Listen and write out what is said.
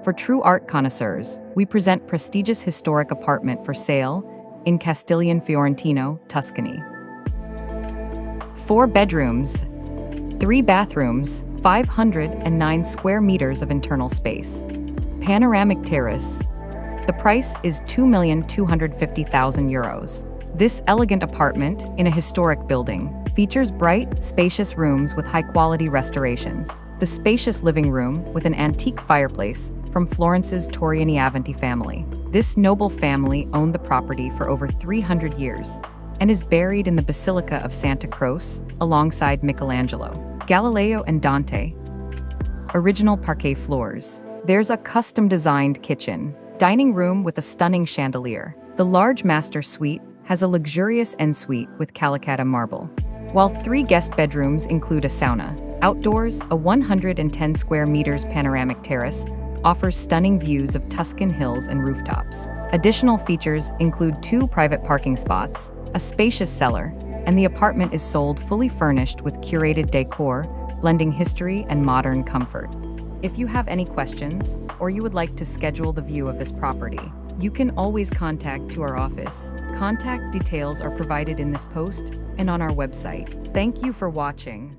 For true art connoisseurs, we present prestigious historic apartment for sale in Castiglion Fiorentino, Tuscany. 4 bedrooms, 3 bathrooms, 509 square meters of internal space. Panoramic terrace. The price is €2,250,000. This elegant apartment in a historic building features bright, spacious rooms with high-quality restorations. The spacious living room with an antique fireplace from Florence's Torriani-Avanti family. This noble family owned the property for over 300 years and is buried in the Basilica of Santa Croce alongside Michelangelo, Galileo and Dante. Original parquet floors. There's a custom-designed kitchen, dining room with a stunning chandelier. The large master suite has a luxurious ensuite with Calacatta marble, while 3 guest bedrooms include a sauna. Outdoors, a 110 square meters panoramic terrace offers stunning views of Tuscan hills and rooftops. Additional features include 2 private parking spots, a spacious cellar, and the apartment is sold fully furnished with curated decor, blending history and modern comfort. If you have any questions, or you would like to schedule the view of this property, you can always contact our office. Contact details are provided in this post and on our website. Thank you for watching.